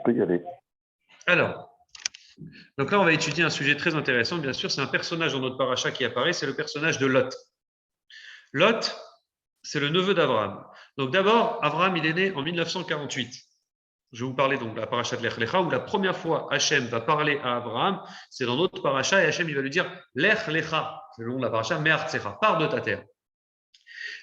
peux y aller. Alors, donc là, on va étudier un sujet très intéressant. Bien sûr, c'est un personnage dans notre paracha qui apparaît, c'est le personnage de Lot. Lot, c'est le neveu d'Abraham. Donc d'abord, Abraham, il est né en 1948. Je vais vous parler donc de la paracha de Lech Lecha, où la première fois Hachem va parler à Abraham, c'est dans notre paracha, et Hachem il va lui dire Lech Lecha, c'est le nom de la paracha, Me'artzecha, pars de ta terre.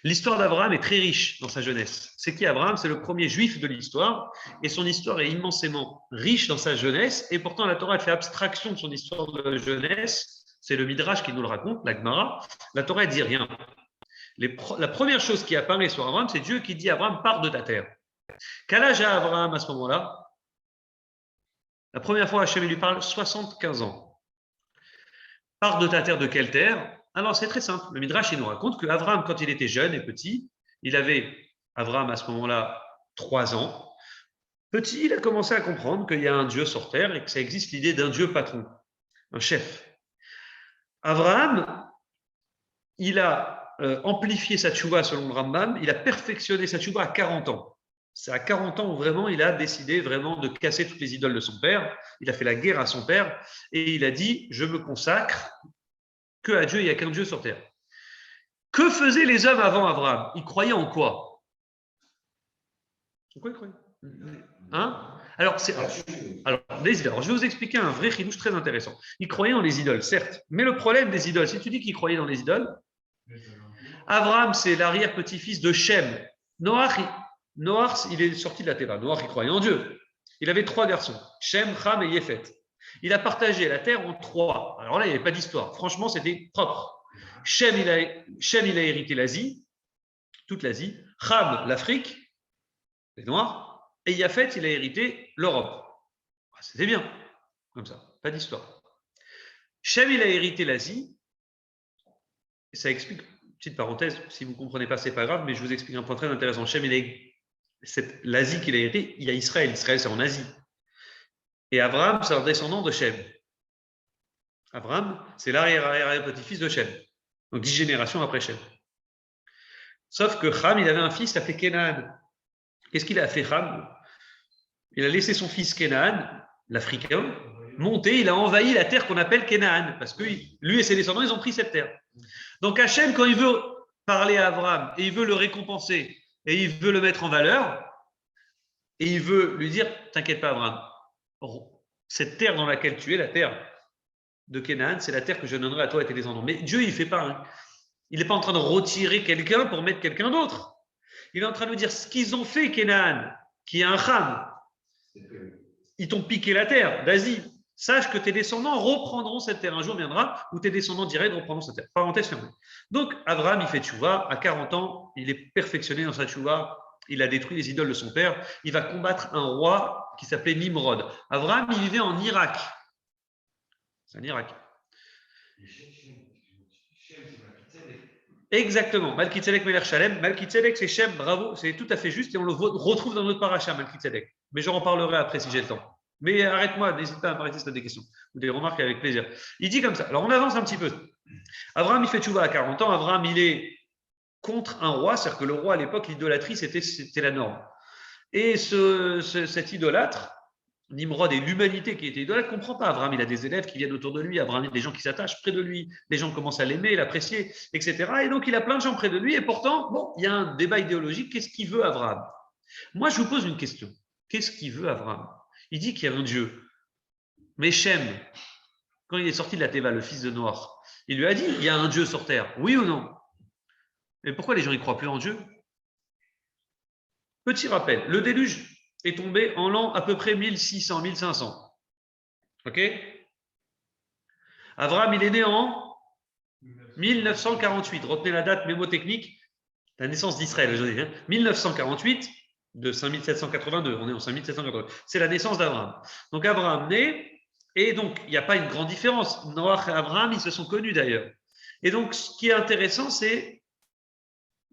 L'histoire d'Abraham est très riche dans sa jeunesse. C'est qui Abraham? C'est le premier juif de l'histoire, et son histoire est immensément riche dans sa jeunesse, et pourtant la Torah fait abstraction de son histoire de jeunesse. C'est le Midrash qui nous le raconte, la Gemara. La Torah ne dit rien. La première chose qui apparaît sur Abraham, c'est Dieu qui dit à Abraham, pars de ta terre. Quel âge a Abraham à ce moment-là? La première fois, Hachem lui parle 75 ans. Pars de ta terre, de quelle terre? Alors, c'est très simple. Le Midrash, il nous raconte qu'Abraham, quand il était jeune et petit, Abraham à ce moment-là, 3 ans. Petit, il a commencé à comprendre qu'il y a un Dieu sur terre et que ça existe l'idée d'un Dieu patron, un chef. Abraham, il a amplifié sa tchouva selon le Rambam, il a perfectionné sa tchouva à 40 ans. C'est à 40 ans où vraiment il a décidé vraiment de casser toutes les idoles de son père. Il a fait la guerre à son père et il a dit « Je me consacre que à Dieu, il n'y a qu'un Dieu sur terre ». Que faisaient les hommes avant Abraham? Ils croyaient en quoi? En quoi ils croyaient? Hein? Alors, je vais vous expliquer un vrai chidouche très intéressant. Ils croyaient en les idoles, certes. Mais le problème des idoles, si tu dis qu'ils croyaient dans les idoles, Abraham, c'est l'arrière-petit-fils de Shem. Noach, il est sorti de la Teva. Noach, il croyait en Dieu. Il avait 3 garçons, Shem, Ham et Yéfet. Il a partagé la terre en 3. Alors là, il n'y avait pas d'histoire. Franchement, c'était propre. Shem, il a hérité l'Asie, toute l'Asie. Ham, l'Afrique, les Noirs. Et Yéfet, il a hérité l'Europe. C'était bien, comme ça. Pas d'histoire. Shem, il a hérité l'Asie. Et ça explique, petite parenthèse, si vous ne comprenez pas, ce n'est pas grave, mais je vous explique un point très intéressant. Shem, l'Asie qu'il a hérité, il y a Israël. Israël, c'est en Asie. Et Abraham, c'est un descendant de Shem. Abraham, c'est l'arrière-petit-fils de Shem. Donc 10 générations après Shem. Sauf que Ham, il avait un fils appelé Kénaan. Qu'est-ce qu'il a fait, Ham? Il a laissé son fils Kénaan, l'Africain, monter, il a envahi la terre qu'on appelle Kénaan, parce que lui et ses descendants, ils ont pris cette terre. Donc Hachem, quand il veut parler à Abraham, et il veut le récompenser, et il veut le mettre en valeur, et il veut lui dire, t'inquiète pas Abraham, cette terre dans laquelle tu es, la terre de Kénaan, c'est la terre que je donnerai à toi et tes descendants. Mais Dieu, il ne fait pas. Hein. Il n'est pas en train de retirer quelqu'un pour mettre quelqu'un d'autre. Il est en train de nous dire ce qu'ils ont fait, Kénaan, qui est un Ham. Ils t'ont piqué la terre d'Asie. Sache que tes descendants reprendront cette terre. Un jour viendra où tes descendants directs reprendront cette terre. Parenthèse fermée. Donc, Abraham, il fait tchouva. À 40 ans, il est perfectionné dans sa tchouva. Il a détruit les idoles de son père. Il va combattre un roi qui s'appelait Nimrod. Abraham, il vivait en Irak. C'est en Irak. Exactement. Malkitzedek Melech Shalem. Malkitzedek, c'est Shem, bravo, c'est tout à fait juste et on le retrouve dans notre paracha, Malkitzedek. Mais j'en reparlerai après si j'ai le temps. Mais arrête-moi, n'hésite pas à m'arrêter si tu as des questions ou des remarques avec plaisir. Il dit comme ça. Alors on avance un petit peu. Abraham, il fait tchouva à 40 ans. Abraham, il est contre un roi, c'est-à-dire que le roi à l'époque, l'idolâtrie, c'était la norme. Et cet idolâtre, Nimrod et l'humanité qui était idolâtre ne comprend pas. Abraham, il a des élèves qui viennent autour de lui. Abraham, il a des gens qui s'attachent près de lui. Les gens commencent à l'aimer, l'apprécier, etc. Et donc, il a plein de gens près de lui. Et pourtant, bon, il y a un débat idéologique. Qu'est-ce qu'il veut Abraham? Moi, je vous pose une question. Qu'est-ce qu'il veut Abraham? Il dit qu'il y a un Dieu. Mais Shem, quand il est sorti de la Teva, le fils de Noach, il lui a dit, il y a un Dieu sur terre. Oui ou non? Mais pourquoi les gens ne croient plus en Dieu? Petit rappel, le déluge est tombé en l'an à peu près 1600, 1500. Ok? Abraham, il est né en 1948. Retenez la date mémotechnique, la naissance d'Israël aujourd'hui. 1948 de 5782. On est en 5782. C'est la naissance d'Abraham. Donc Abraham naît, et donc il n'y a pas une grande différence. Noach et Abraham, ils se sont connus d'ailleurs. Et donc ce qui est intéressant, c'est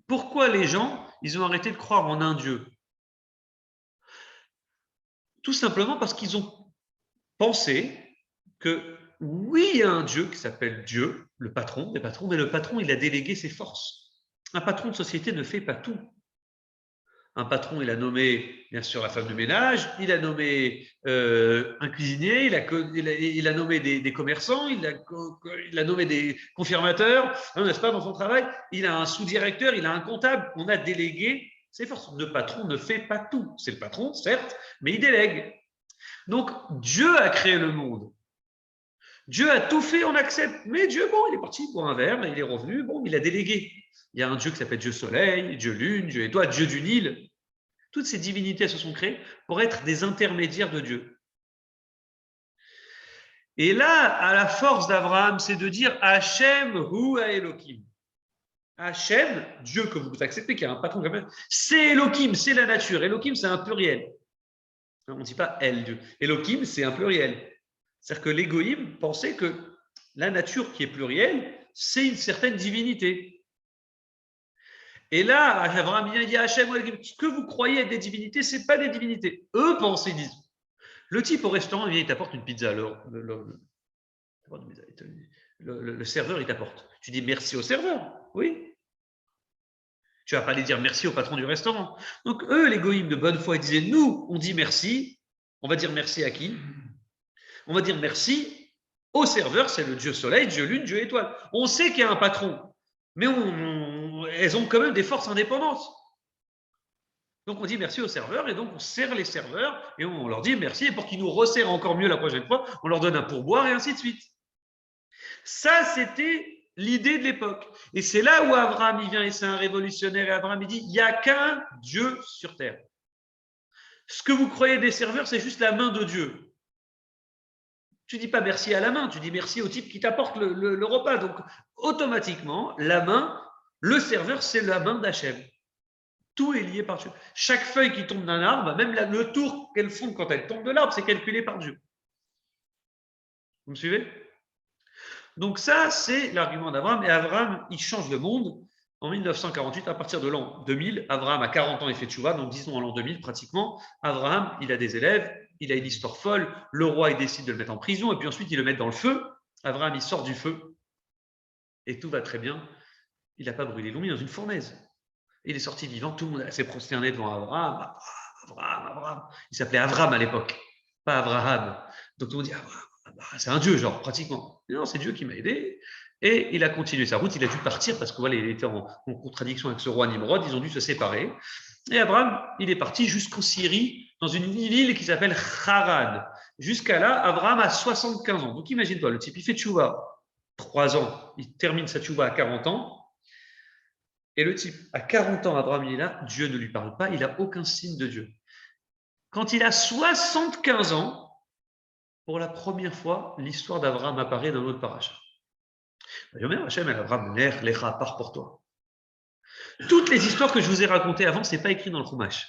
pourquoi les gens, ils ont arrêté de croire en un Dieu. Tout simplement parce qu'ils ont pensé que oui, il y a un Dieu qui s'appelle Dieu, le patron des patrons, mais le patron, il a délégué ses forces. Un patron de société ne fait pas tout. un patron, il a nommé, bien sûr, la femme de ménage, il a nommé un cuisinier, il a nommé des commerçants, il a nommé des confirmateurs, hein, n'est-ce pas, dans son travail. Il a un sous-directeur, il a un comptable. On a délégué. C'est force. Le patron ne fait pas tout. C'est le patron, certes, mais il délègue. Donc, Dieu a créé le monde. Dieu a tout fait, on accepte. Mais Dieu, bon, il est parti pour un verre, il est revenu, bon, il a délégué. Il y a un Dieu qui s'appelle Dieu Soleil, Dieu Lune, Dieu Étoile, Dieu du Nil. Toutes ces divinités se sont créées pour être des intermédiaires de Dieu. Et là, à la force d'Abraham, c'est de dire Hachem hu Elohim. Hachem, Dieu que vous acceptez, qui a un patron, c'est Elohim, c'est la nature. Elohim, c'est un pluriel. On ne dit pas El, Dieu. Elohim, c'est un pluriel. C'est-à-dire que l'égoïme pensait que la nature qui est plurielle, c'est une certaine divinité. Et là, Abraham dit à Hachem, ce que vous croyez être des divinités, ce n'est pas des divinités. Eux pensent, ils disent. Le type au restaurant, il t'apporte une pizza. Le serveur, il t'apporte. Tu dis merci au serveur, oui. Tu ne vas pas aller dire merci au patron du restaurant. Donc, eux, l'égoïme de bonne foi, ils disaient, nous, on dit merci. On va dire merci à qui? On va dire merci au serveur, c'est le Dieu Soleil, Dieu Lune, Dieu Étoile. On sait qu'il y a un patron, mais elles ont quand même des forces indépendantes. Donc on dit merci aux serveurs et donc on sert les serveurs et on leur dit merci et pour qu'ils nous resserrent encore mieux la prochaine fois, on leur donne un pourboire et ainsi de suite. Ça, c'était l'idée de l'époque. Et c'est là où Abraham, il vient et c'est un révolutionnaire et Abraham, il dit, il n'y a qu'un Dieu sur terre. Ce que vous croyez des serveurs, c'est juste la main de Dieu. Tu ne dis pas merci à la main, tu dis merci au type qui t'apporte le repas. Donc, automatiquement, la main, le serveur, c'est la main d'Hachem. Tout est lié par Dieu. Chaque feuille qui tombe d'un arbre, même le tour qu'elles font quand elles tombent de l'arbre, c'est calculé par Dieu. Vous me suivez? Donc ça, c'est l'argument d'Abraham. Et Abraham, il change le monde. En 1948, à partir de l'an 2000, Abraham a 40 ans et fait tchouva, donc disons en l'an 2000 pratiquement. Abraham, il a des élèves, il a une histoire folle. Le roi, il décide de le mettre en prison et puis ensuite, il le met dans le feu. Abraham, il sort du feu et tout va très bien. Il n'a pas brûlé, ils l'ont mis dans une fournaise. Il est sorti vivant, tout le monde s'est prosterné devant Abraham. Abraham. Il s'appelait Avram à l'époque, pas Abraham. Donc tout le monde dit Abraham, c'est un dieu, genre, pratiquement. Mais non, c'est Dieu qui m'a aidé. Et il a continué sa route, il a dû partir parce que voilà, il était en contradiction avec ce roi Nimrod, ils ont dû se séparer. Et Abraham, il est parti jusqu'en Syrie, dans une ville qui s'appelle Haran. Jusqu'à là, Abraham a 75 ans. Donc imagine-toi, le type, il fait tchouva 3 ans, il termine sa tchouva à 40 ans. Et le type, à 40 ans, Abraham, il est là, Dieu ne lui parle pas, il n'a aucun signe de Dieu. Quand il a 75 ans, pour la première fois, l'histoire d'Abraham apparaît dans notre paracha. Hachem, Abraham, Lecha, part pour toi. Toutes les histoires que je vous ai racontées avant, ce n'est pas écrit dans le Chumash.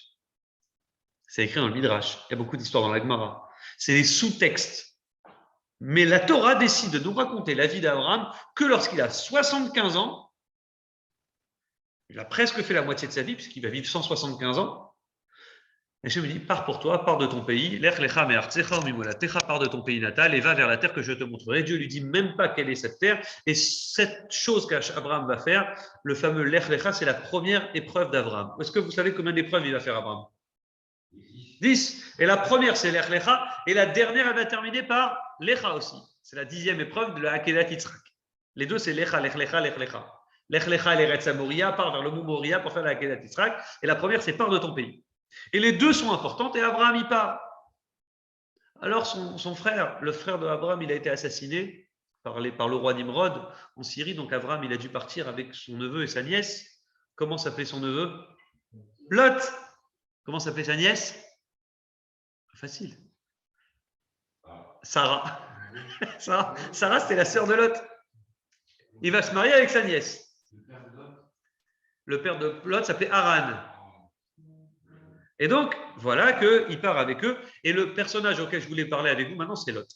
C'est écrit dans le Midrash. Il y a beaucoup d'histoires dans la Gemara. C'est des sous-textes. Mais la Torah décide de nous raconter la vie d'Abraham que lorsqu'il a 75 ans, il a presque fait la moitié de sa vie, puisqu'il va vivre 175 ans. Hachem me dit, pars pour toi, pars de ton pays, pars de ton pays natal et va vers la terre que je te montrerai. Dieu lui dit même pas quelle est cette terre. Et cette chose qu'Abraham va faire, le fameux Lech Lecha, c'est la première épreuve d'Abraham. Est-ce que vous savez combien d'épreuves il va faire Abraham? 10. Et la première, c'est Lech Lecha. Et la dernière, elle va terminer par Lecha aussi. C'est la 10e épreuve de la Akedat Yitzhak. Les deux, c'est Lecha, Lech Lecha, Lech Lecha. Lech Lecha, l'Eretz Moria, part vers le mont Moria pour faire la Akedat Yitzhak. Et la première, c'est pars de ton pays. Et les deux sont importantes et Abraham y part. Alors son frère, le frère de Abraham, il a été assassiné par le roi Nimrod en Syrie. Donc Abraham, il a dû partir avec son neveu et sa nièce. Comment s'appelait son neveu? Lot. Comment s'appelait sa nièce? Facile. Sarah. Sarah, c'était la sœur de Lot. Il va se marier avec sa nièce. Le père de Lot s'appelait Haran. Et donc, voilà qu'il part avec eux. Et le personnage auquel je voulais parler avec vous maintenant, c'est Lot.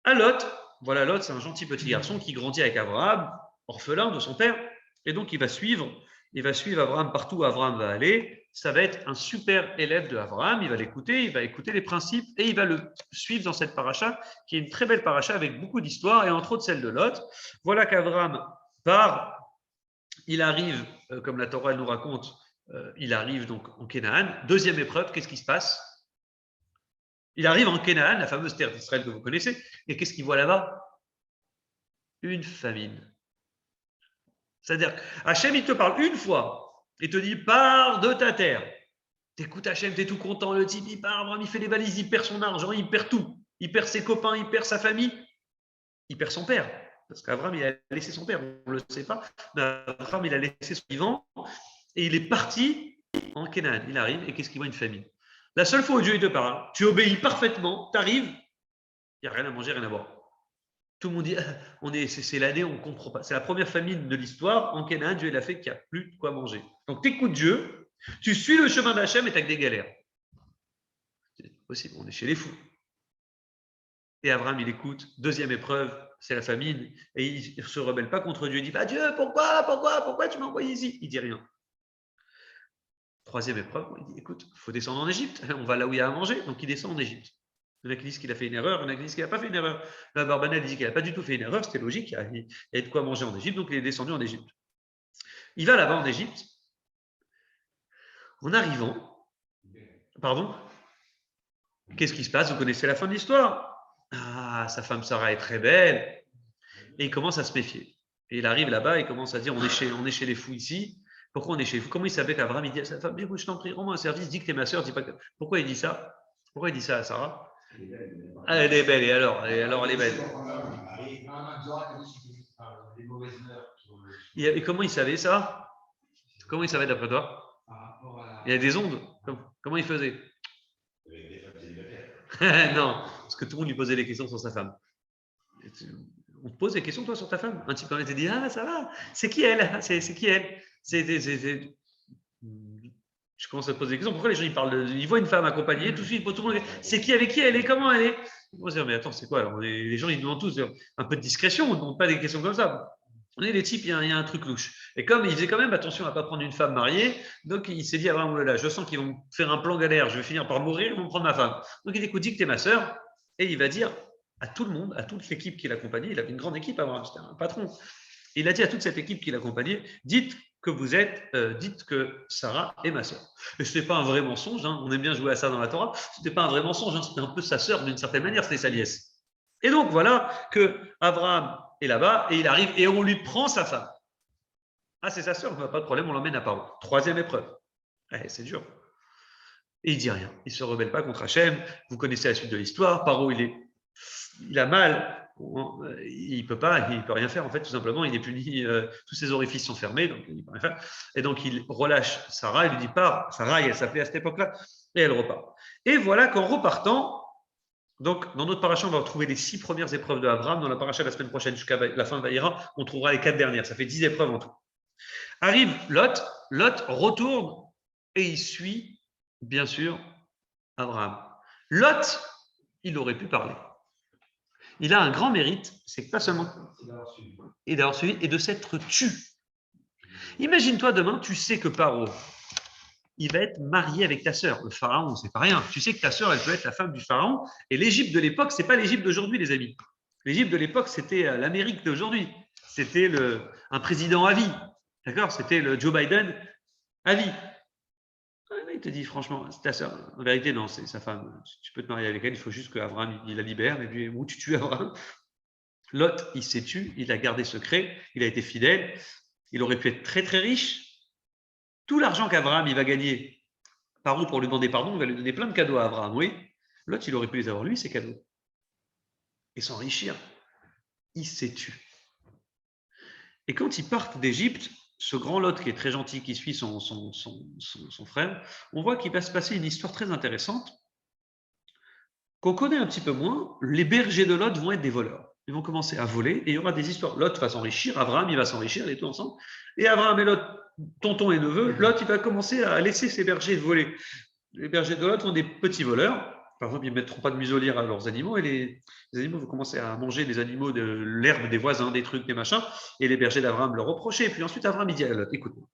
À Lot, voilà, Lot, c'est un gentil petit garçon qui grandit avec Abraham, orphelin de son père. Et donc, il va suivre Abraham partout où Abraham va aller. Ça va être un super élève de Abraham. Il va l'écouter, il va écouter les principes et il va le suivre dans cette paracha, qui est une très belle paracha avec beaucoup d'histoires et entre autres celle de Lot. Voilà qu'Abraham part. Il arrive, comme la Torah nous raconte, il arrive donc en Canaan. Deuxième épreuve, qu'est-ce qui se passe? Il arrive en Canaan, la fameuse terre d'Israël que vous connaissez, et qu'est-ce qu'il voit là-bas? Une famine. C'est-à-dire qu'Hachem, il te parle une fois, il te dit, pars de ta terre. T'écoutes Hachem, t'es tout content, le type, il part, il fait les valises, il perd son argent, il perd tout. Il perd ses copains, il perd sa famille, il perd son père. Parce qu'Abraham, il a laissé son père, on ne le sait pas, mais Abraham, il a laissé son vivant, et il est parti en Canaan. Il arrive, et qu'est-ce qu'il voit? Une famine. La seule fois où Dieu il te parle, tu obéis parfaitement, tu arrives, il n'y a rien à manger, rien à boire. Tout le monde dit, c'est l'année, on ne comprend pas. C'est la première famine de l'histoire. En Canaan, Dieu l'a fait qu'il n'y a plus de quoi manger. Donc, tu écoutes Dieu, tu suis le chemin d'Hachem et tu as que des galères. C'est possible, on est chez les fous. Et Abraham, il écoute. Deuxième épreuve, c'est la famine. Et il ne se rebelle pas contre Dieu. Il dit, Dieu, pourquoi tu m'as envoyé ici? Il ne dit rien. Troisième épreuve, il dit, écoute, il faut descendre en Égypte. On va là où il y a à manger. Donc, il descend en Égypte. Il y en a qui disent qu'il a fait une erreur, il y en a qui disent qu'il n'a pas fait une erreur. La Barbanel dit qu'il n'a pas du tout fait une erreur, c'était logique, il y a de quoi manger en Égypte, donc il est descendu en Égypte. Il va là-bas en Égypte. En arrivant, pardon, qu'est-ce qui se passe? Vous connaissez la fin de l'histoire. Ah, sa femme Sarah est très belle. Et il commence à se méfier. Et il arrive là-bas, il commence à dire, on est chez les fous ici. Pourquoi on est chez les fous? Comment il savait qu'Abraham, il dit à sa femme, écoute, je t'en prie, rends-moi un service, dis que t'es ma soeur, dis pas que... Pourquoi il dit ça? Pourquoi il dit ça à Sarah? Ah, elle est belle, et alors elle est belle. Et comment il savait ça? Comment il savait d'après toi? Il y a des ondes. Comment il faisait? Non, parce que tout le monde lui posait des questions sur sa femme. On te pose des questions, toi, sur ta femme? Un type qui te dit, ah, ça va, c'est qui elle? C'est qui elle? Je commence à te poser des questions. Pourquoi les gens ils voient une femme accompagnée, tout de suite, tout le monde, c'est qui, avec qui elle est, comment elle est? On se dit, mais attends, c'est quoi alors? Les gens, ils demandent tous un peu de discrétion, on ne demande pas des questions comme ça. On est les types, il y a un truc louche. Et comme il faisait quand même attention à ne pas prendre une femme mariée, donc il s'est dit, ah ben là, je sens qu'ils vont faire un plan galère, je vais finir par mourir, ils vont me prendre ma femme. Donc il dit, écoute, dis que t'es ma sœur, et il va dire à tout le monde, à toute l'équipe qui l'accompagnait, il avait une grande équipe avant, c'était un patron. Il a dit à toute cette équipe qui l'accompagnait, dites que Sarah est ma sœur. Et ce n'était pas un vrai mensonge, hein, on aime bien jouer à ça dans la Torah, ce n'était pas un vrai mensonge, hein, c'était un peu sa sœur d'une certaine manière, c'était sa nièce. Et donc voilà que Abraham est là-bas et il arrive et on lui prend sa femme. Ah, c'est sa sœur, pas de problème, on l'emmène à Paro. Troisième épreuve. C'est dur. Et il dit rien, il ne se rebelle pas contre Hachem. Vous connaissez la suite de l'histoire. Paro, il a mal, il peut rien faire en fait, tout simplement, il est puni, tous ses orifices sont fermés, donc il peut rien faire. Et donc il relâche Sarah, il lui dit pars. Sarah, elle s'appelait à cette époque-là, et elle repart. Et voilà qu'en repartant, donc dans notre paracha, on va retrouver les 6 premières épreuves de Abraham. Dans la paracha de la semaine prochaine jusqu'à la fin de Vaïra, on trouvera les 4 dernières. Ça fait 10 épreuves en tout. Arrive Lot retourne et il suit, bien sûr, Abraham. Lot, il aurait pu parler. Il a un grand mérite, c'est que pas seulement et d'avoir suivi et de s'être tu. Imagine-toi demain, tu sais que Paro, il va être marié avec ta sœur. Le pharaon, c'est pas rien. Tu sais que ta sœur, elle peut être la femme du pharaon. Et l'Égypte de l'époque, c'est pas l'Égypte d'aujourd'hui, les amis. L'Égypte de l'époque, c'était l'Amérique d'aujourd'hui. C'était un président à vie. D'accord? C'était le Joe Biden à vie. Il te dit, franchement, c'est ta sœur. En vérité, non, c'est sa femme. Tu peux te marier avec elle, il faut juste qu'Abraham, il la libère. Et puis, où tu tues Abraham? Lot, il s'est tué, il a gardé secret, il a été fidèle. Il aurait pu être très, très riche. Tout l'argent qu'Abraham, il va gagner, Paro, pour lui demander pardon, il va lui donner plein de cadeaux à Abraham. Oui, Lot, il aurait pu les avoir, lui, ces cadeaux. Et s'enrichir. Il s'est tué. Et quand ils partent d'Égypte, ce grand Lot qui est très gentil, qui suit son frère, on voit qu'il va se passer une histoire très intéressante qu'on connaît un petit peu moins. Les bergers de Lot vont être des voleurs. Ils vont commencer à voler et il y aura des histoires. Lot va s'enrichir, Abraham, il va s'enrichir, les deux ensemble. Et Abraham et Lot, tonton et neveu, Lot, il va commencer à laisser ses bergers voler. Les bergers de Lot sont des petits voleurs. Par exemple, ils ne mettront pas de muselière à leurs animaux et les animaux vont commencer à manger des animaux de l'herbe des voisins, des trucs, des machins. Et les bergers d'Abraham leur reprochaient. Et puis ensuite, Abraham, il dit à Lot, écoute-moi,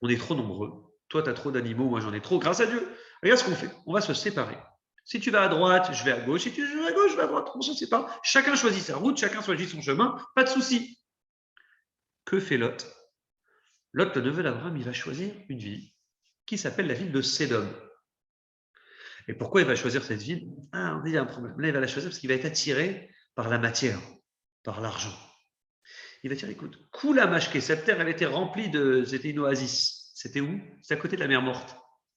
on est trop nombreux. Toi, tu as trop d'animaux, moi, j'en ai trop. Grâce à Dieu, regarde ce qu'on fait. On va se séparer. Si tu vas à droite, je vais à gauche. Si tu vas à gauche, je vais à droite. On se sépare. Chacun choisit sa route, chacun choisit son chemin. Pas de souci. Que fait Lot? Lot, le neveu d'Abraham, il va choisir une vie. qui s'appelle la ville de Sédom. Et pourquoi il va choisir cette ville? Ah, il y a un problème. Là, il va la choisir parce qu'il va être attiré par la matière, par l'argent. Il va dire, écoute, Kula Mashke, cette terre, elle était remplie de... C'était une oasis. C'était où? C'était à côté de la mer Morte.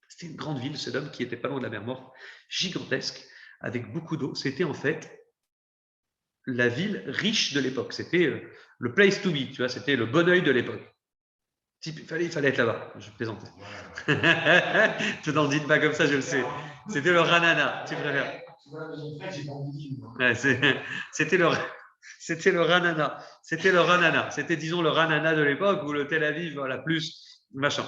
C'était une grande ville, Sédom, qui était pas loin de la mer Morte, gigantesque, avec beaucoup d'eau. C'était en fait la ville riche de l'époque. C'était le place to be, tu vois, c'était le bon oeil de l'époque. Il fallait être là-bas, je plaisantais. Tu n'en dis pas comme ça, je le sais. C'était le Ranana, tu préfères. Ouais, c'était le Ranana. C'était le Ranana. C'était, disons, le Ranana de l'époque ou le Tel Aviv, voilà, plus machin.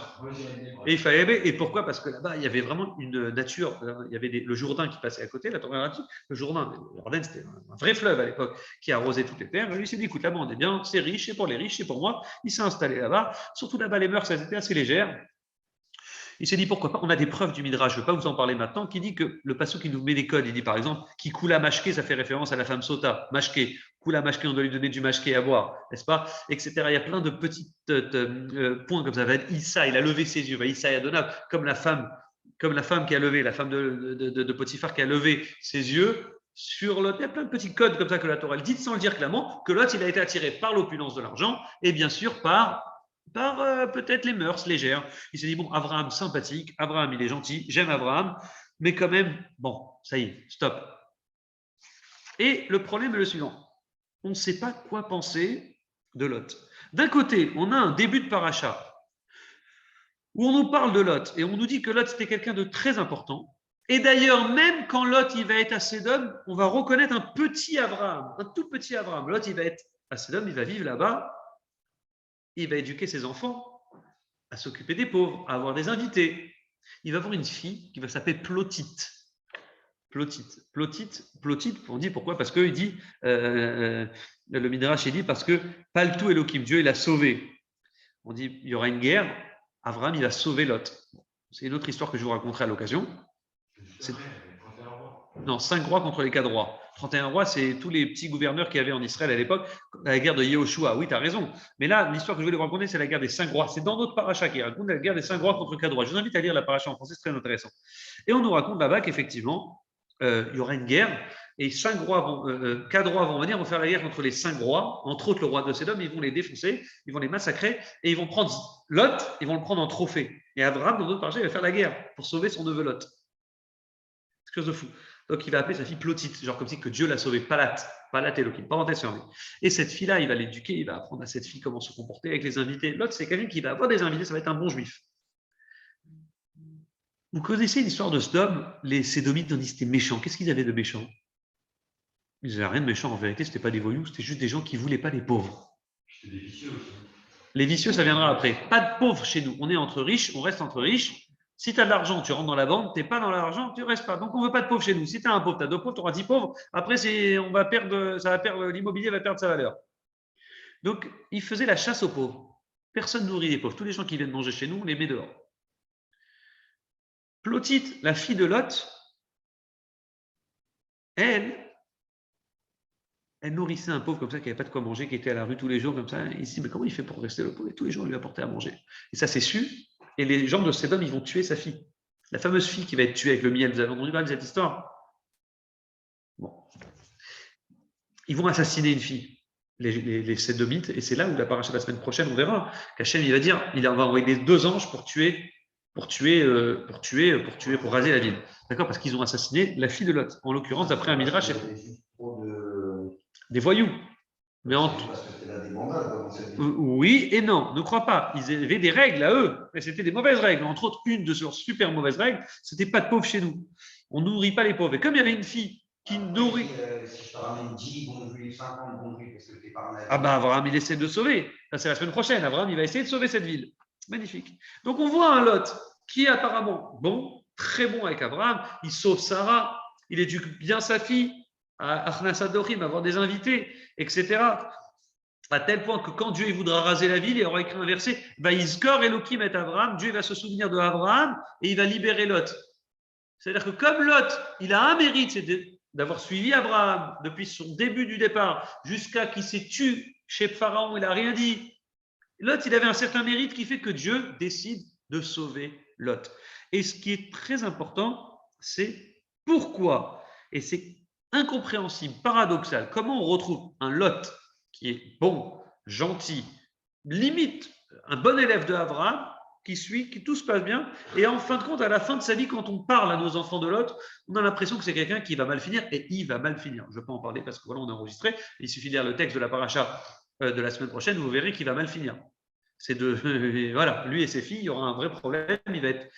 Et il fallait aimer. Et pourquoi? Parce que là-bas, il y avait vraiment une nature. Il y avait le Jourdain qui passait à côté, la température. Le Jourdain, le Jourdain, c'était un vrai fleuve à l'époque qui arrosait toutes les terres. Et lui, il s'est dit, écoute, là-bas, on est bien, c'est riche, c'est pour les riches, c'est pour moi. Il s'est installé là-bas. Surtout là-bas, les mœurs, elles étaient assez légères. Il s'est dit pourquoi pas. On a des preuves du Midrash, je ne vais pas vous en parler maintenant, qui dit que le passage qui nous met des codes, il dit par exemple, qui coula mashke, ça fait référence à la femme sota, mashke, coula mashke, on doit lui donner du mashke à boire, n'est-ce pas, etc. Il y a plein de petits points comme ça. Issa, il a levé ses yeux, Issa et Adonab, comme la femme qui a levé, la femme de Potiphar qui a levé ses yeux sur l'autre. Il y a plein de petits codes comme ça que la Torah dit sans le dire clairement, que l'autre, il a été attiré par l'opulence de l'argent et bien sûr par peut-être les mœurs légères. Il s'est dit, bon, Abraham sympathique, Abraham il est gentil, j'aime Abraham, mais quand même, bon, ça y est, stop. Et le problème est le suivant, on ne sait pas quoi penser de Lot. D'un côté, on a un début de paracha où on nous parle de Lot et on nous dit que Lot c'était quelqu'un de très important. Et d'ailleurs, même quand Lot il va être à Sédom, on va reconnaître un petit Abraham, un tout petit Abraham. Lot il va être à Sédom, il va vivre là-bas, il va éduquer ses enfants à s'occuper des pauvres, à avoir des invités. Il va avoir une fille qui va s'appeler Plotite. Plotite, on dit pourquoi? Parce qu'il dit, le Midrash, il dit, parce que Paltou Elohim, Dieu, il a sauvé. On dit, il y aura une guerre, Abraham, il a sauvé Lot. C'est une autre histoire que je vous raconterai à l'occasion. Non, 5 rois contre les 4 rois. 31 rois, c'est tous les petits gouverneurs qu'il y avait en Israël à l'époque, la guerre de Yehoshua. Oui, tu as raison. Mais là, l'histoire que je voulais vous raconter, c'est la guerre des 5 rois. C'est dans notre paracha qui raconte la guerre des 5 rois contre 4 rois. Je vous invite à lire la paracha en français, c'est très intéressant. Et on nous raconte là-bas qu'effectivement, il y aura une guerre et 4 rois vont venir, vont faire la guerre contre les 5 rois, entre autres le roi de Sédom, ils vont les défoncer, ils vont les massacrer et ils vont prendre Lot, ils vont le prendre en trophée. Et Abraham, dans notre paracha, il va faire la guerre pour sauver son neveu Lot. C'est quelque chose de fou. Donc, il va appeler sa fille Plotite, genre comme si que Dieu l'a sauvée, Palat Elohim, parenthèse fermée. Et cette fille-là, il va l'éduquer, il va apprendre à cette fille comment se comporter avec les invités. L'autre, c'est quelqu'un qui va avoir des invités, ça va être un bon juif. Vous connaissez l'histoire de Sodome? Les Sédomites ont dit c'était méchant. Qu'est-ce qu'ils avaient de méchant? Ils n'avaient rien de méchant en vérité, ce n'était pas des voyous, c'était juste des gens qui ne voulaient pas les pauvres. C'était des vicieux aussi. Les vicieux, ça viendra après. Pas de pauvres chez nous. On est entre riches, on reste entre riches. Si tu as de l'argent, tu rentres dans la banque. Tu n'es pas dans l'argent, tu ne restes pas. Donc, on ne veut pas de pauvres chez nous. Si tu as un pauvre, tu as 2 pauvres, tu auras 10 pauvres. Après, l'immobilier va perdre sa valeur. Donc, il faisait la chasse aux pauvres. Personne nourrit les pauvres. Tous les gens qui viennent manger chez nous, on les met dehors. Plotite, la fille de Lot, elle nourrissait un pauvre comme ça qui n'avait pas de quoi manger, qui était à la rue tous les jours comme ça. Il se dit, mais comment il fait pour rester le pauvre? Et tous les jours, on lui apportait à manger. Et ça, c'est su. Et les gens de Sédom, ils vont tuer sa fille. La fameuse fille qui va être tuée avec le miel. Vous avez entendu parler de cette histoire? Bon. Ils vont assassiner une fille, les Sédomites, et c'est là où la paracha la semaine prochaine, on verra qu'Hachem, il va dire, il va envoyer les 2 anges pour raser la ville. D'accord? Parce qu'ils ont assassiné la fille de Lot. En l'occurrence, d'après un midrash, des voyous. Mais oui et non, ne crois pas. Ils avaient des règles à eux, mais c'était des mauvaises règles. Entre autres, une de leurs super mauvaises règles, c'était pas de pauvres chez nous. On nourrit pas les pauvres. Et comme il y avait une fille qui nourrit. Si je te ramène 10 bons juifs, 50 bons juifs, parce que tu es par là. Ah ben Abraham, il essaie de sauver. Ça, c'est la semaine prochaine. Abraham, il va essayer de sauver cette ville. Magnifique. Donc on voit un Lot qui est apparemment bon, très bon avec Abraham. Il sauve Sarah, il éduque bien sa fille, à Achnasadorim, avoir des invités, etc. À tel point que quand Dieu voudra raser la ville, il aura écrit un verset, Vaïskor Elohim et Abraham, Dieu va se souvenir de Abraham et il va libérer Lot. C'est-à-dire que comme Lot, il a un mérite, c'est d'avoir suivi Abraham depuis son début du départ jusqu'à qu'il s'est tué chez Pharaon, il n'a rien dit. Lot, il avait un certain mérite qui fait que Dieu décide de sauver Lot. Et ce qui est très important, c'est pourquoi. Et c'est incompréhensible, paradoxal. Comment on retrouve un Lot qui est bon, gentil, limite un bon élève de Abraham, qui suit, qui tout se passe bien, et en fin de compte, à la fin de sa vie, quand on parle à nos enfants de Lot, on a l'impression que c'est quelqu'un qui va mal finir, et il va mal finir. Je peux en parler parce que voilà, on a enregistré. Il suffit de lire le texte de la paracha de la semaine prochaine, vous verrez qu'il va mal finir. C'est de voilà, lui et ses filles, il y aura un vrai problème. Il va être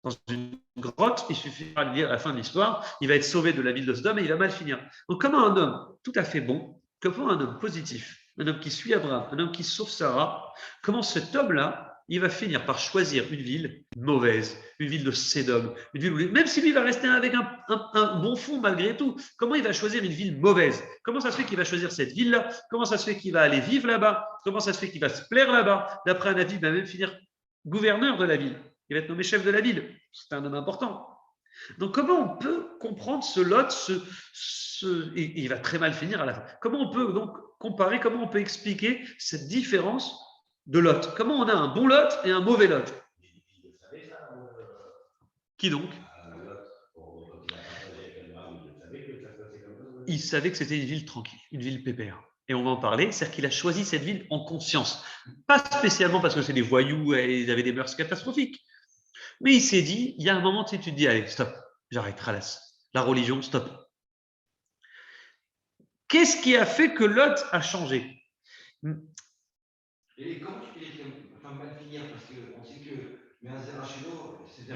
dans une grotte, il suffit de lire la fin de l'histoire, il va être sauvé de la ville de Sodome et il va mal finir. Donc, comment un homme tout à fait bon, comment un homme positif, un homme qui suit Abraham, un homme qui sauve Sarah, comment cet homme-là, il va finir par choisir une ville mauvaise, une ville de Sédom, une ville où, même si lui va rester avec un bon fond malgré tout, comment il va choisir une ville mauvaise? Comment ça se fait qu'il va choisir cette ville-là? Comment ça se fait qu'il va aller vivre là-bas? Comment ça se fait qu'il va se plaire là-bas? D'après un avis, il va même finir gouverneur de la ville. Il va être nommé chef de la ville. C'est un homme important. Donc, comment on peut comprendre ce Lot et il va très mal finir à la fin. Comment on peut donc comparer, comment on peut expliquer cette différence de Lot? Comment on a un bon Lot et un mauvais Lot? Qui donc? Il savait que c'était une ville tranquille, une ville pépère. Et on va en parler, c'est-à-dire qu'il a choisi cette ville en conscience. Pas spécialement parce que c'est des voyous et ils avaient des mœurs catastrophiques. Mais il s'est dit, il y a un moment, tu te dis, allez, stop, j'arrête, ralasse. La religion, stop. Qu'est-ce qui a fait que Lot a changé? Et comment tu peux dire qu'il va mal finir? Parce qu'on sait que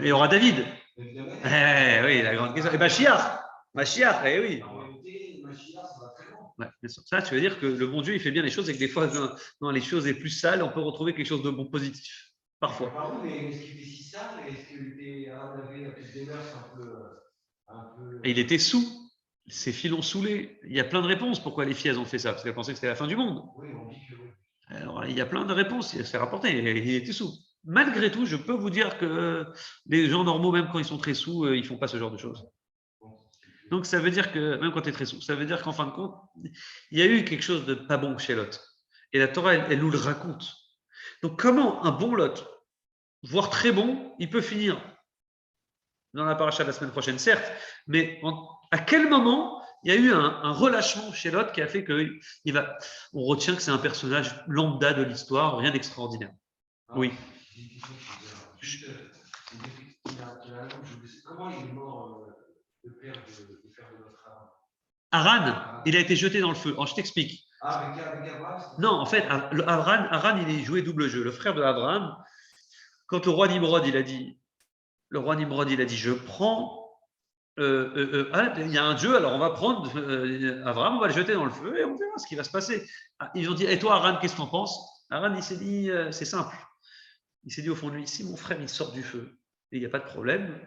il y aura David. Oui, la grande question. Et Mashiach, eh oui. En réalité, Mashiach, ça va très loin. Ouais, bien sûr. Ça, tu veux dire que le bon Dieu, il fait bien les choses et que des fois, dans les choses les plus sales, on peut retrouver quelque chose de bon positif. Parfois. Pardon, mais est-ce qu'il était si sale? Est-ce qu'il était avait des mœurs un peu... Et il était sous. Ses filles l'ont saoulé. Il y a plein de réponses pourquoi les filles elles ont fait ça, parce qu'elles pensaient que c'était la fin du monde. Oui, on dit que oui. Alors, il y a plein de réponses, il s'est rapporté, il était sous. Malgré tout, je peux vous dire que les gens normaux, même quand ils sont très sous, ils ne font pas ce genre de choses. Donc, ça veut dire que, même quand tu es très sous, ça veut dire qu'en fin de compte, il y a eu quelque chose de pas bon chez Lot. Et la Torah, elle nous le raconte. Donc, comment un bon Lot, voire très bon, il peut finir dans la paracha de la semaine prochaine, certes, mais à quel moment il y a eu un relâchement chez Lot qui a fait on retient que c'est un personnage lambda de l'histoire, rien d'extraordinaire. Oui. Comment il est mort le père de notre Haran, il a été jeté dans le feu. Alors, je t'explique. Avec Abraham? Non, en fait, Haran, il est joué double jeu. Le frère de Abraham, quand le roi Nimrod, il a dit, je prends. Il y a un Dieu, alors on va prendre Abraham, on va le jeter dans le feu et on verra ce qui va se passer. Ils ont dit, et toi, Haran, qu'est-ce que tu en penses? Haran, il s'est dit, c'est simple. Il s'est dit au fond de lui, si mon frère, il sort du feu, et il n'y a pas de problème,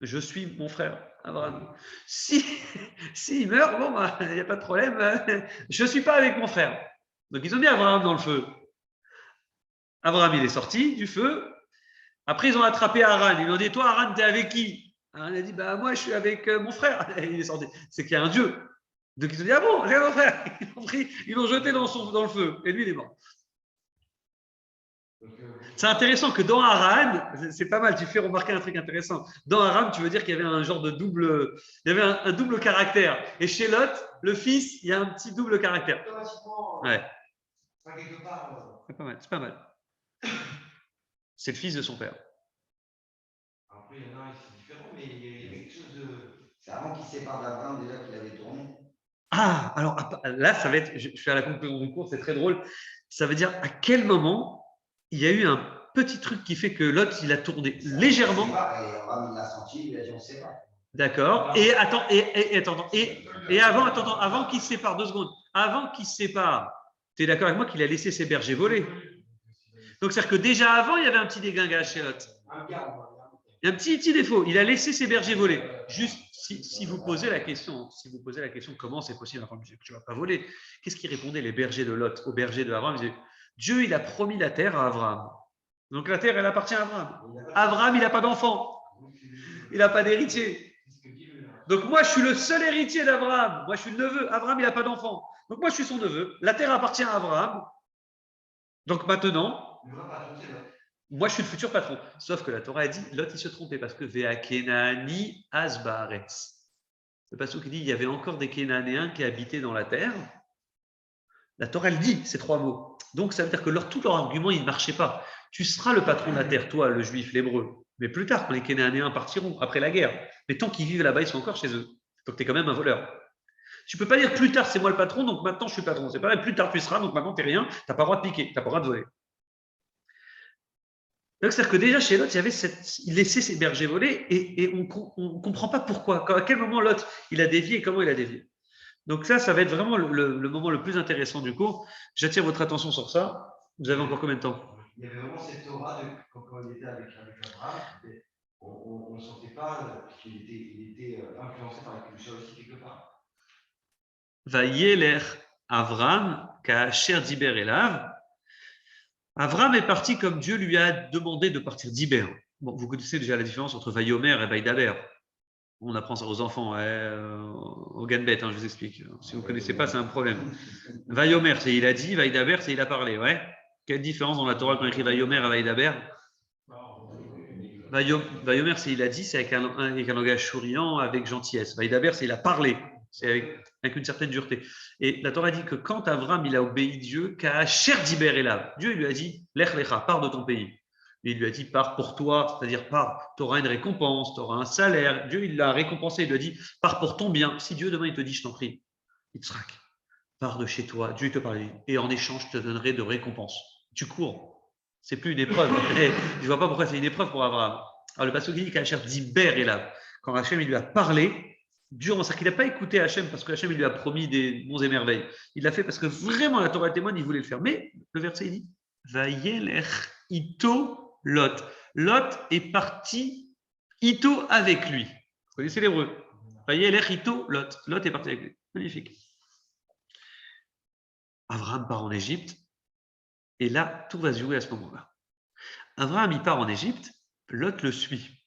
je suis mon frère, Abraham. Si il meurt, bon, il n'y a pas de problème, je ne suis pas avec mon frère. Donc, ils ont mis Abraham dans le feu. Abraham, il est sorti du feu. Après, ils ont attrapé Haran. Ils lui ont dit, toi, Haran, t'es avec qui? Haran a dit, moi, je suis avec mon frère. Et il est sorti. C'est qu'il y a un Dieu. Donc, ils ont dit, ah bon, j'ai mon frère. Ils l'ont jeté dans le feu. Et lui, il est mort. C'est intéressant que dans Haran, c'est pas mal, tu fais remarquer un truc intéressant. Dans Haran, tu veux dire qu'il y avait un genre de double, il y avait un double caractère. Et chez Lot, le fils, il y a un petit double caractère. Ouais. C'est pas mal. C'est le fils de son père. Après, il y en a, c'est différent, mais il y a quelque chose de. C'est avant qu'il se sépare d'Abraham, déjà qu'il avait tourné. Ah, alors là, ça va être, je suis à la conclusion du cours, c'est très drôle. Ça veut dire à quel moment il y a eu un petit truc qui fait que Lot, il a tourné légèrement. Et Abraham, il l'a senti, il a dit on sait pas. D'accord. Et attends, avant qu'il se sépare, 2 secondes. Avant qu'il se sépare, tu es d'accord avec moi qu'il a laissé ses bergers voler? Donc, c'est-à-dire que déjà avant, il y avait un petit dégingage chez Lot. Il y a un petit défaut. Il a laissé ses bergers voler. Juste, si vous posez la question, comment c'est possible? Enfin, tu ne vas pas voler. Qu'est-ce qu'ils répondaient les bergers de Lot aux bergers de Abraham? Ils disaient, Dieu, il a promis la terre à Abraham. Donc, la terre, elle appartient à Abraham. Abraham, il n'a pas d'enfant. Il n'a pas d'héritier. Donc, moi, je suis le seul héritier d'Abraham. Moi, je suis le neveu. Abraham, il n'a pas d'enfant. Donc, moi, je suis son neveu. La terre appartient à Abraham. Donc, maintenant, moi je suis le futur patron. Sauf que la Torah a dit, Lot il se trompait parce que Vea Kenani Asbaretz. Le passage qui dit, il y avait encore des Kénanéens qui habitaient dans la terre. La Torah elle dit ces 3 mots. Donc ça veut dire que tout leur argument il ne marchait pas. Tu seras le patron de la terre, toi, le juif, l'hébreu. Mais plus tard, quand les Kénanéens partiront, après la guerre. Mais tant qu'ils vivent là-bas, ils sont encore chez eux. Donc tu es quand même un voleur. Tu ne peux pas dire plus tard c'est moi le patron, donc maintenant je suis patron. C'est pas vrai, plus tard tu seras, donc maintenant tu n'es rien, tu n'as pas le droit de piquer, tu n'as pas le droit de voler. Donc c'est-à-dire que déjà chez Lot, il laissait ses bergers voler et on ne comprend pas pourquoi. À quel moment Lot il a dévié et comment il a dévié. Donc ça va être vraiment le moment le plus intéressant du cours. J'attire votre attention sur ça. Vous avez encore combien de temps? Il y avait vraiment cette Torah quand on était avec Abraham, on ne sentait pas qu'il était influencé par la culture aussi quelque part. Vayeler Avram, Kacher Diber Elav. Avram est parti comme Dieu lui a demandé de partir d'Iber. Bon, vous connaissez déjà la différence entre Vayomer et Vaïdaber. On apprend ça aux enfants, au Ganbet, je vous explique. Si vous ne connaissez pas, c'est un problème. Vayomer, c'est il a dit, Vaïdaber, c'est il a parlé. Ouais. Quelle différence dans la Torah quand on écrit Vayomer et Vaïdaber? Vayomer, c'est il a dit, c'est avec un langage souriant, avec gentillesse. Vaïdaber, c'est il a parlé, c'est avec une certaine dureté. Et la Torah dit que quand Avram il a obéi Dieu, Ka'asher diber elav, Dieu il lui a dit, lech lecha, pars de ton pays. Et il lui a dit, pars pour toi, c'est-à-dire pars, tu auras une récompense, tu auras un salaire. Dieu il l'a récompensé, il lui a dit, pars pour ton bien. Si Dieu demain il te dit, je t'en prie, Yitzhak, pars de chez toi, Dieu te parle, et en échange je te donnerai de récompense. Tu cours. C'est plus une épreuve. Je ne vois pas pourquoi c'est une épreuve pour Abraham. Alors le passage dit qu'Hachem dit Ber Elav. Quand Hachem il lui a parlé, durant ça, qu'il n'a pas écouté Hachem parce que Hachem il lui a promis des bons et merveilles. Il l'a fait parce que vraiment la Torah témoigne, il voulait le faire. Mais le verset il dit Vayelech ito Lot. Lot est parti ito avec lui. Vous connaissez l'hébreu. Vayelech ito Lot. Lot est parti avec lui. Magnifique. Abraham part en Égypte. Et là, tout va se jouer à ce moment-là. Abraham, il part en Égypte, Lot le suit.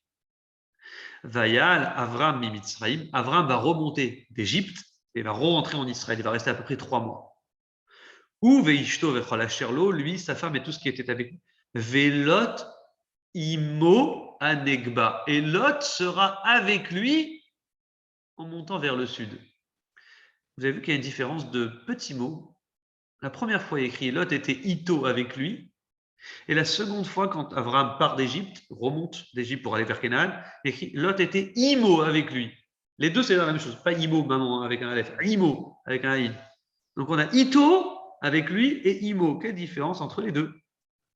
Vayal, Avram Mimitzraïm. Avram va remonter d'Égypte et va rentrer en Israël. Il va rester à peu près 3 mois. Ou Veishto Vecholachirlo, lui, sa femme et tout ce qui était avec lui. Velot Imo Anegba. Et Lot sera avec lui en montant vers le sud. Vous avez vu qu'il y a une différence de petits mots. La première fois, il écrit Lot était Ito avec lui. Et la seconde fois, quand Abraham part d'Égypte, remonte d'Égypte pour aller vers Canaan, écrit Lot était Imo avec lui. Les deux, c'est la même chose. Pas Imo, maman, avec un Aleph. Imo, avec un I. Donc, on a Ito avec lui et Imo. Quelle différence entre les deux?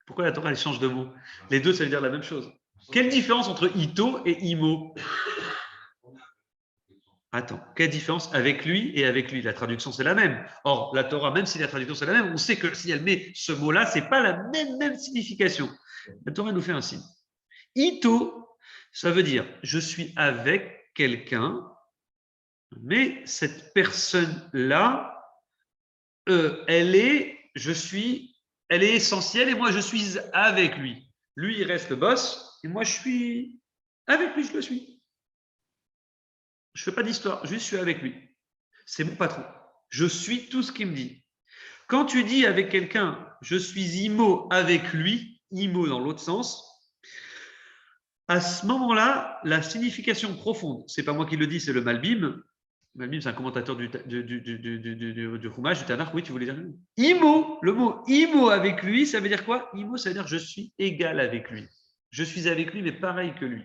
Pourquoi la Torah, elle change de mot? Les deux, ça veut dire la même chose. Quelle différence entre Ito et Imo? Attends, quelle différence avec lui et avec lui? La traduction, c'est la même. Or, la Torah, même si la traduction, c'est la même, on sait que si elle met ce mot-là, ce n'est pas la même signification. La Torah nous fait un signe. Ito, ça veut dire je suis avec quelqu'un, mais cette personne-là, elle est essentielle et moi, je suis avec lui. Lui, il reste le boss et moi, je suis avec lui, je le suis. Je ne fais pas d'histoire, juste je suis avec lui. C'est mon patron. Je suis tout ce qu'il me dit. Quand tu dis avec quelqu'un, je suis IMO avec lui, IMO dans l'autre sens, à ce moment-là, la signification profonde, c'est pas moi qui le dis, c'est le Malbim. Malbim, c'est un commentateur du Chumash, du Tanakh. Oui, tu voulais dire IMO, le mot IMO avec lui, ça veut dire quoi? IMO, ça veut dire je suis égal avec lui. Je suis avec lui, mais pareil que lui.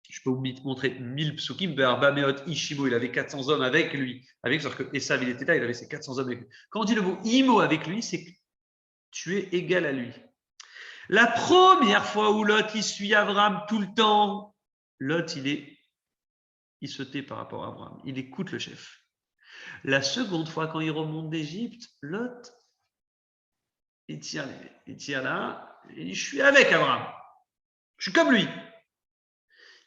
Je peux vous montrer 1000 psukim, Be'arbameot Ishimo, il avait 400 hommes avec lui. Parce que Esav, il était là, il avait ses 400 hommes avec lui. Quand on dit le mot Imo avec lui, c'est que tu es égal à lui. La première fois où Lot, il suit Abraham tout le temps, Lot, il se tait par rapport à Abraham. Il écoute le chef. La seconde fois, quand il remonte d'Égypte, Lot, il tire là, et je suis avec Abraham. Je suis comme lui.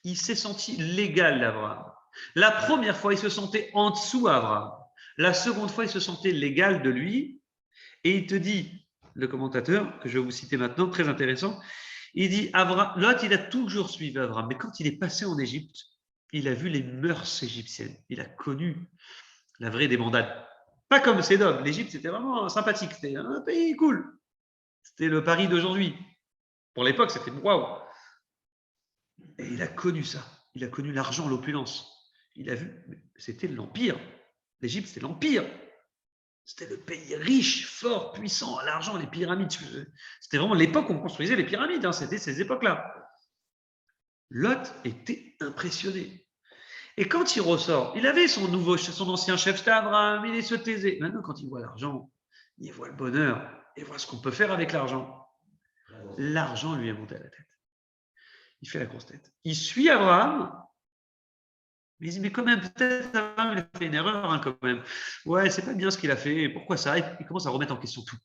Il s'est senti l'égal d'Abraham. La première fois, il se sentait en dessous d'Abraham. La seconde fois, il se sentait l'égal de lui. Et il te dit, le commentateur, que je vais vous citer maintenant, très intéressant, il dit, Lot, il a toujours suivi Abraham. Mais quand il est passé en Égypte, il a vu les mœurs égyptiennes. Il a connu la vraie débandade. Pas comme Sédom. L'Égypte, c'était vraiment sympathique. C'était un pays cool. C'était le Paris d'aujourd'hui. Pour l'époque, c'était waouh. Et il a connu ça. Il a connu l'argent, l'opulence. Il a vu, c'était l'Empire. L'Égypte, c'était l'Empire. C'était le pays riche, fort, puissant, l'argent, les pyramides. C'était vraiment l'époque où on construisait les pyramides. Hein. C'était ces époques-là. Lot était impressionné. Et quand il ressort, il avait son ancien chef, c'était Abraham, il se taisait. Maintenant, quand il voit l'argent, il voit le bonheur, il voit ce qu'on peut faire avec l'argent. L'argent lui est monté à la tête. Il fait la grosse tête. Il suit Abraham, mais il dit, mais quand même, peut-être Abraham, il a fait une erreur, hein, quand même. Ouais, c'est pas bien ce qu'il a fait, pourquoi ça? Il commence à remettre en question tout.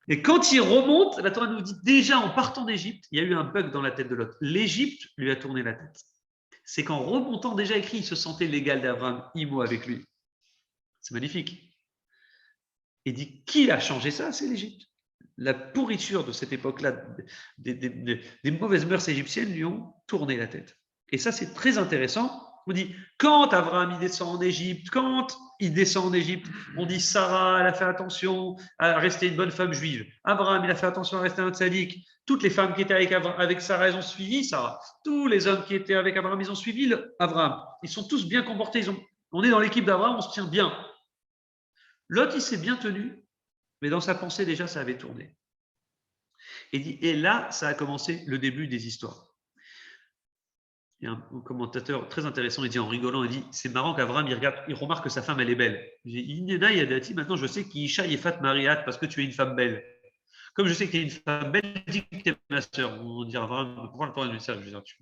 Et quand il remonte, la Torah nous dit, déjà en partant d'Égypte, il y a eu un bug dans la tête de Lot. L'Égypte lui a tourné la tête. C'est qu'en remontant déjà écrit, il se sentait l'égal d'Abraham, Imo avec lui. C'est magnifique. Il dit, qui a changé ça? C'est l'Égypte. La pourriture de cette époque-là, des mauvaises mœurs égyptiennes lui ont tourné la tête. Et ça, c'est très intéressant. On dit, quand Abraham il descend en Égypte, on dit Sarah, elle a fait attention à rester une bonne femme juive. Abraham, il a fait attention à rester un tzaddik. Toutes les femmes qui étaient avec Sarah, elles ont suivi Sarah. Tous les hommes qui étaient avec Abraham, ils ont suivi Abraham. Ils sont tous bien comportés. On est dans l'équipe d'Abraham, on se tient bien. Lot, il s'est bien tenu, mais dans sa pensée, déjà, ça avait tourné. Et là, ça a commencé le début des histoires. Il y a un commentateur très intéressant, il dit en rigolant, il dit, c'est marrant qu'Abraham, il remarque que sa femme, elle est belle. Il dit, maintenant je sais qu'Isha Yefat Mariat parce que tu es une femme belle. Comme je sais que tu es une femme belle, dis que tu es ma sœur. On dit Abraham, pourquoi le dire ça? Je veux dire, tu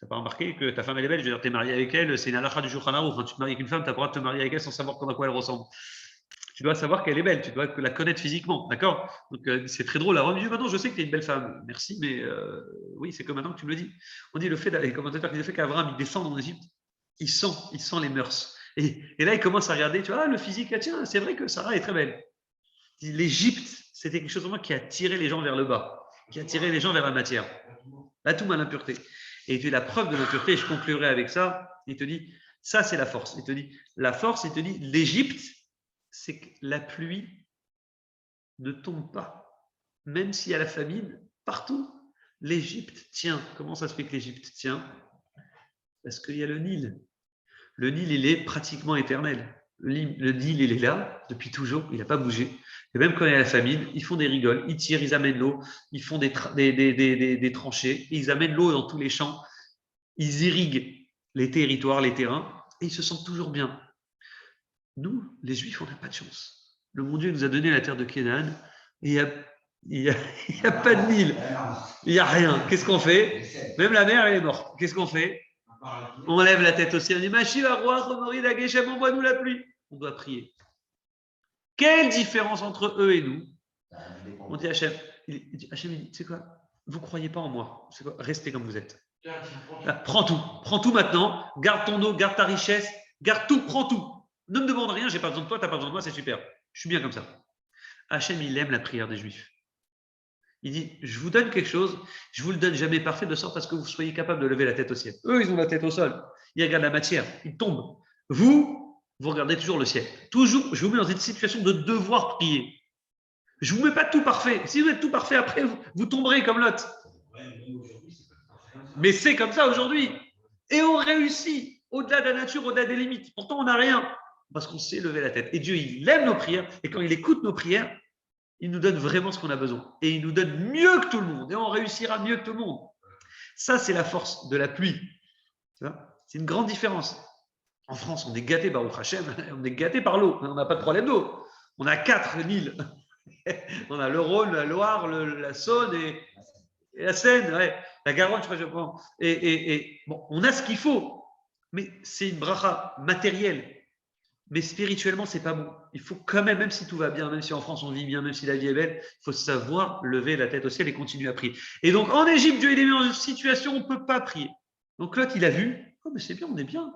n'as pas remarqué que ta femme, elle est belle? Je veux dire, tu es marié avec elle, c'est une halakha du Shulchan Aruch. Enfin, tu te maries avec une femme, tu as le droit de te marier avec elle sans savoir à quoi elle ressemble. Tu dois savoir qu'elle est belle, tu dois la connaître physiquement, d'accord? Donc c'est très drôle. Alors, maintenant je sais que tu es une belle femme, merci, mais oui, c'est comme maintenant que tu me le dis. On dit le fait, les commentateurs qui disent le fait qu'Abraham il descend en Égypte, il sent les mœurs. Et là, il commence à regarder, tu vois, le physique, ah, tiens, c'est vrai que Sarah est très belle. L'Égypte, c'était quelque chose qui a tiré les gens vers le bas, qui a tiré les gens vers la matière. La touma, l'impureté. Et tu es la preuve de l'impureté, et je conclurai avec ça. Il te dit, ça c'est la force. Il te dit, la force, il te dit, l'Égypte, c'est que la pluie ne tombe pas. Même s'il y a la famine, partout, l'Égypte tient. Comment ça se fait que l'Égypte tient? Parce qu'il y a le Nil. Le Nil, il est pratiquement éternel. Le Nil, il est là depuis toujours, il n'a pas bougé. Et même quand il y a la famine, ils font des rigoles, ils tirent, ils amènent l'eau, ils font des tranchées, ils amènent l'eau dans tous les champs, ils irriguent les territoires, les terrains, et ils se sentent toujours bien. Nous, les Juifs, on n'a pas de chance. Le bon Dieu nous a donné la terre de Canaan, et il n'y a pas de Nil, il n'y a rien. Qu'est-ce qu'on fait? Même la mer, elle est morte. Qu'est-ce qu'on fait? On lève la tête au ciel, on dit Mashiach, roi, Romori, Geshem, envoie-nous la pluie. On doit prier. Quelle différence entre eux et nous? On dit Hachem, il dit, tu sais quoi? Vous ne croyez pas en moi. C'est quoi? Restez comme vous êtes. Là, prends tout maintenant. Garde ton eau, garde ta richesse, garde tout, prends tout. Ne me demande rien, j'ai pas besoin de toi, tu n'as pas besoin de moi, c'est super. Je suis bien comme ça. Hachem, il aime la prière des Juifs. Il dit, je vous donne quelque chose, je ne vous le donne jamais parfait de sorte à ce que vous soyez capable de lever la tête au ciel. Eux, ils ont la tête au sol. Ils regardent la matière, ils tombent. Vous regardez toujours le ciel. Toujours, je vous mets dans une situation de devoir prier. Je ne vous mets pas tout parfait. Si vous êtes tout parfait, après, vous tomberez comme Lot. Mais c'est comme ça aujourd'hui. Et on réussit au-delà de la nature, au-delà des limites. Pourtant, on n'a rien parce qu'on sait lever la tête. Et Dieu, il aime nos prières. Et quand il écoute nos prières, il nous donne vraiment ce qu'on a besoin. Et il nous donne mieux que tout le monde. Et on réussira mieux que tout le monde. Ça, c'est la force de la pluie. C'est une grande différence. En France, on est gâté, Baruch Hashem, on est gâté par l'eau. On n'a pas de problème d'eau. On a 4 Nils. On a le Rhône, la Loire, la Saône et la Seine. Ouais. La Garonne, je prends. Et bon, on a ce qu'il faut. Mais c'est une bracha matérielle. Mais spirituellement, c'est pas bon. Il faut quand même si tout va bien, même si en France on vit bien, même si la vie est belle, il faut savoir lever la tête au ciel et continuer à prier. Et donc en Égypte, Dieu il est mis dans une situation où on ne peut pas prier. Donc Lot, il a vu, oh mais c'est bien, on est bien.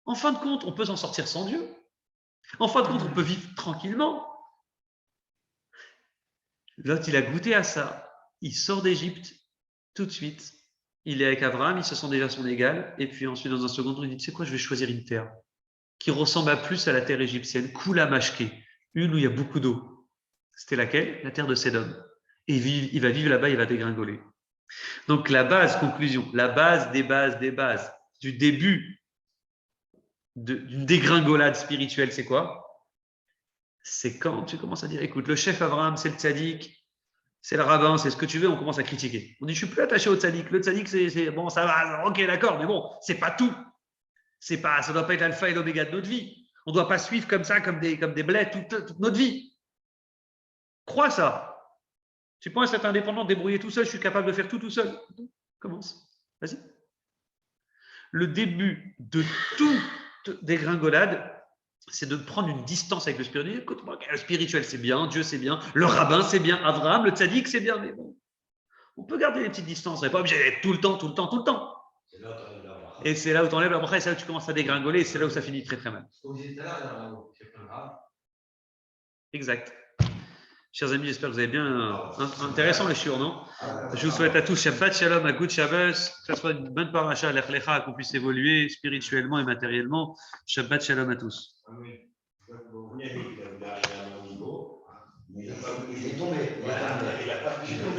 En fin de compte, on peut s'en sortir sans Dieu. En fin de compte, on peut vivre tranquillement. Lot, il a goûté à ça. Il sort d'Égypte tout de suite. Il est avec Abraham, il se sent déjà son égal. Et puis ensuite, dans un second temps, il dit, tu sais quoi, je vais choisir une terre qui ressemble à plus à la terre égyptienne, Kula Mashke, une où il y a beaucoup d'eau. C'était laquelle? La terre de Sédom. et il va vivre là-bas, il va dégringoler. Donc la base, conclusion, la base des bases des bases du début d'une dégringolade spirituelle, c'est quoi? C'est quand tu commences à dire, écoute, le chef Abraham, c'est le tzaddik, c'est le rabbin, c'est ce que tu veux, on commence à critiquer. On dit, je suis plus attaché au tzaddik. Le tzaddik, c'est bon, ça va, ok, d'accord, mais bon, c'est pas tout. C'est pas, ça doit pas être l'alpha et l'oméga de notre vie. On doit pas suivre comme ça, comme des blés toute notre vie. Crois ça. Tu penses être indépendant, débrouiller tout seul, je suis capable de faire tout seul. Commence. Vas-y. Le début de toute dégringolade, c'est de prendre une distance avec le spirituel. Écoute-moi, le spirituel, c'est bien, Dieu, c'est bien, le rabbin, c'est bien, Abraham, le tzaddik, c'est bien, mais bon, on peut garder des petites distances. On n'est pas obligé d'être tout le temps. Et c'est là où tu enlèves la bracha, et c'est là où tu commences à dégringoler, et c'est là où ça finit très très mal. Exact. Chers amis, j'espère que vous avez bien intéressant le shiur, non? Je vous souhaite à tous Shabbat Shalom, à Good Shabbos, que ce soit une bonne paracha, l'Echlecha, qu'on puisse évoluer spirituellement et matériellement. Shabbat Shalom à tous. Il est tombé.